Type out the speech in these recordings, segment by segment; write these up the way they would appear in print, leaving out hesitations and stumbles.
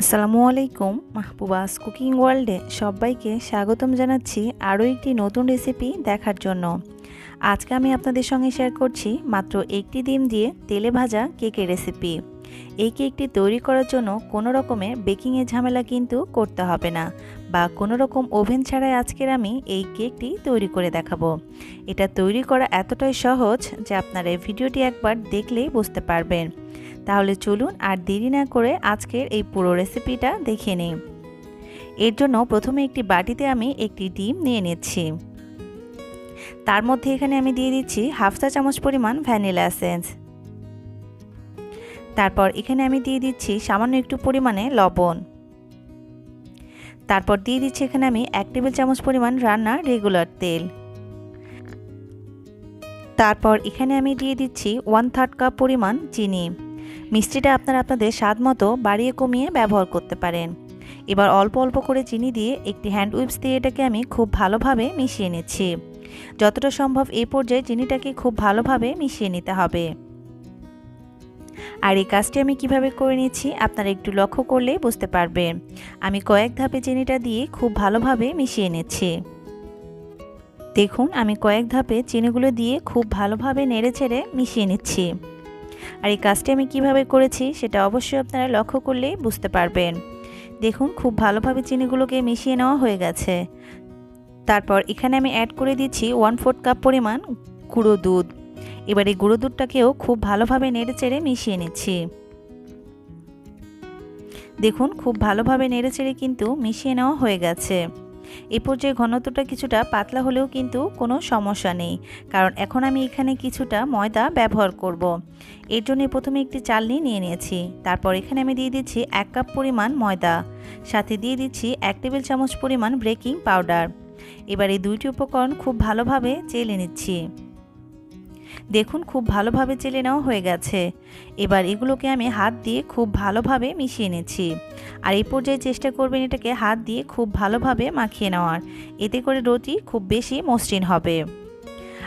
আসসালামু আলাইকুম। মাহবুবাস কুকিং ওয়ার্ল্ডে সবাইকে স্বাগতম জানাচ্ছি আরও একটি নতুন রেসিপি দেখার জন্য। আজকে আমি আপনাদের সঙ্গে শেয়ার করছি মাত্র একটি ডিম দিয়ে তেলে ভাজা কেকের রেসিপি। এই কেকটি তৈরি করার জন্য কোনো রকমের বেকিংয়ের ঝামেলা কিন্তু করতে হবে না, বা কোনো রকম ওভেন ছাড়াই আজকের আমি এই কেকটি তৈরি করে দেখাবো। এটা তৈরি করা এতটাই সহজ যে আপনারা এই ভিডিওটি একবার দেখলেই বুঝতে পারবেন। তাহলে চলুন আর দেরি না করে আজকের এই পুরো রেসিপিটা দেখে নিই। এর জন্য প্রথমে একটি বাটিতে আমি একটি ডিম নিয়ে নিচ্ছি। তার মধ্যে এখানে আমি দিয়ে দিচ্ছি হাফ চা চামচ পরিমাণ ভ্যানিলা এসেন্স। তারপর এখানে আমি দিয়ে দিচ্ছি সামান্য একটু পরিমাণে লবণ। তারপর দিয়ে দিচ্ছি এখানে আমি 1 টেবিল চামচ পরিমাণ রান্নার রেগুলার তেল। তারপর এখানে আমি দিয়ে দিচ্ছি 1/3 কাপ পরিমাণ চিনি। মিষ্টিটা আপনারা আপনাদের স্বাদ মতো বাড়িয়ে কমিয়ে ব্যবহার করতে পারেন। এবার অল্প অল্প করে চিনি দিয়ে একটি হ্যান্ড উইপস দিয়ে এটাকে আমি খুব ভালোভাবে মিশিয়ে নিচ্ছি। যতটা সম্ভব এই পর্যায়ে চিনিটাকে খুব ভালোভাবে মিশিয়ে নিতে হবে। আর এই কাজটি আমি কিভাবে করে নিচ্ছি আপনারা একটু লক্ষ্য করলে বুঝতে পারবেন। আমি কয়েক ধাপে চিনিটা দিয়ে খুব ভালোভাবে মিশিয়ে নিচ্ছি। দেখুন আমি কয়েক ধাপে চিনিগুলো দিয়ে খুব ভালোভাবে নেড়েচেড়ে মিশিয়ে নিচ্ছি। আর এই কাজটি আমি কিভাবে করেছি সেটা অবশ্যই আপনারা লক্ষ্য করলেই বুঝতে পারবেন। দেখুন খুব ভালোভাবে চিনিগুলোকে মিশিয়ে নেওয়া হয়ে গেছে। তারপর এখানে আমি অ্যাড করে দিচ্ছি 1/4 কাপ পরিমাণ গুঁড়ো দুধ। এবার এই গুঁড়ো দুধটাকেও খুব ভালোভাবে নেড়েচেড়ে মিশিয়ে নিচ্ছি। দেখুন খুব ভালোভাবে নেড়েচেড়ে কিন্তু মিশিয়ে নেওয়া হয়ে গেছে। এই পর্যায়ে ঘনত্বটা কিছুটা পাতলা হলেও কিন্তু কোনো সমস্যা নেই, কারণ এখন আমি এখানে কিছুটা ময়দা ব্যবহার করব। এর জন্য প্রথমে একটি চালনি নিয়ে নিয়েছি। তারপর এখানে আমি দিয়ে দিচ্ছি 1 কাপ পরিমাণ ময়দা, সাথে দিয়ে দিচ্ছি 1 টেবিল চামচ পরিমাণ বেকিং পাউডার। এবার এই দুইটি উপকরণ খুব ভালোভাবে চেলে নিচ্ছি। দেখুন খুব ভালোভাবে চেলে নেওয়া হয়ে গেছে। এবার এগুলোকে আমি হাত দিয়ে খুব ভালোভাবে মিশিয়ে নিচ্ছি। আর এই পর্যায়ে চেষ্টা করবেন এটাকে হাত দিয়ে খুব ভালোভাবে মাখিয়ে নেওয়ার, এতে করে রুটি খুব বেশি মসৃণ হবে।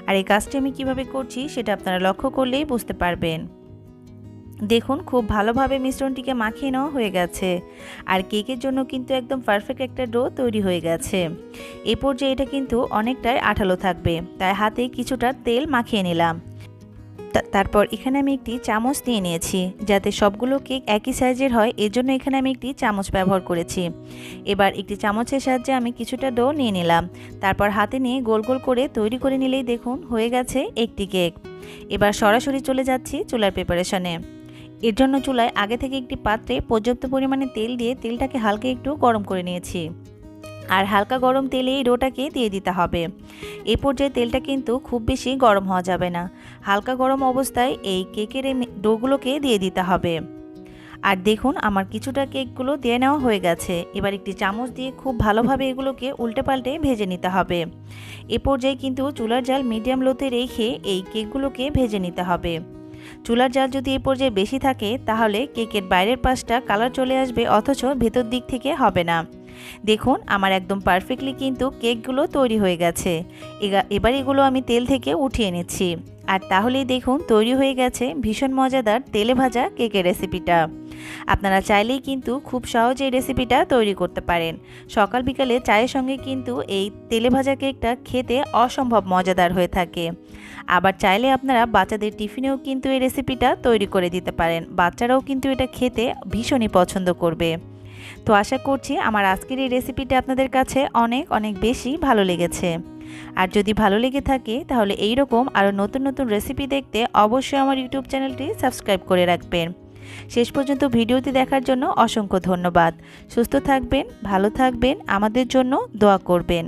আর এই কাজটি আমি কিভাবে করছি সেটা আপনারা লক্ষ্য করলেই বুঝতে পারবেন। দেখুন খুব ভালোভাবে মিশ্রণটিকে মাখিয়ে নেওয়া হয়ে গেছে। আর কেকের জন্য কিন্তু একদম পারফেক্ট একটা ডো তৈরি হয়ে গেছে। এই পর্যায়ে এটা কিন্তু অনেকটাই আঠালো থাকবে, তাই হাতে কিছুটা তেল মাখিয়ে নিলাম। তারপর এখানে আমি একটি চামচ নিয়ে নিয়েছি, যাতে সবগুলো কেক একই সাইজের হয়, এর জন্য এখানে আমি একটি চামচ ব্যবহার করেছি। এবার একটি চামচের সাহায্যে আমি কিছুটা ডো নিয়ে নিলাম। তারপর হাতে নিয়ে গোল গোল করে তৈরি করে নিলেই দেখুন হয়ে গেছে একটি কেক। এবার সরাসরি চলে যাচ্ছি চুলার প্রিপারেশনে। এর জন্য চুলায় আগে থেকে একটি পাত্রে পর্যাপ্ত পরিমাণে তেল দিয়ে তেলটাকে হালকা একটু গরম করে নিয়েছি। আর হালকা গরম তেলে এই ডোটাকে দিয়ে দিতে হবে। এই পর্যায়ে তেলটা কিন্তু খুব বেশি গরম হওয়া যাবে না, হালকা গরম অবস্থায় এই কেকের ডোগুলোকে দিয়ে দিতে হবে। আর দেখুন আমার কিছুটা কেকগুলো দিয়ে নেওয়া হয়ে গেছে। এবার একটি চামচ দিয়ে খুব ভালোভাবে এগুলোকে উল্টে পাল্টে ভেজে নিতে হবে। এ পর্যায়ে কিন্তু চুলার জাল মিডিয়াম লোতে রেখে এই কেকগুলোকে ভেজে নিতে হবে। চুলার জাল যদি এই পর্যায়ে বেশি থাকে তাহলে কেকের বাইরের পাশটা কালার চলে আসবে, অথচ ভেতর দিক থেকে হবে না। দেখুন আমার একদম পারফেক্টলি কিন্তু কেকগুলো তৈরি হয়ে গেছে। এবার এগুলো আমি তেল থেকে উঠিয়ে নিচ্ছি। আর তাহলেই দেখুন তৈরি হয়ে গেছে ভীষণ মজাদার তেলে ভাজা কেকের রেসিপিটা। আপনারা চাইলেই কিন্তু খুব সহজে এই রেসিপিটা তৈরি করতে পারেন। সকাল বিকালে চায়ের সঙ্গে কিন্তু এই তেলে ভাজা কেকটা খেতে অসম্ভব মজাদার হয়ে থাকে। আবার চাইলে আপনারা বাচ্চাদের টিফিনেও কিন্তু এই রেসিপিটা তৈরি করে দিতে পারেন। বাচ্চারাও কিন্তু এটা খেতে ভীষণই পছন্দ করবে। তো আশা করছি আমার আজকের এই রেসিপিটা আপনাদের কাছে অনেক অনেক বেশি ভালো লেগেছে। আর যদি ভালো লেগে থাকে তাহলে এই রকম আরও নতুন নতুন রেসিপি দেখতে অবশ্যই আমার ইউটিউব চ্যানেলটি সাবস্ক্রাইব করে রাখবেন। শেষ পর্যন্ত ভিডিওটি দেখার জন্য অসংখ্য ধন্যবাদ। সুস্থ থাকবেন, ভালো থাকবেন, আমাদের জন্য দোয়া করবেন।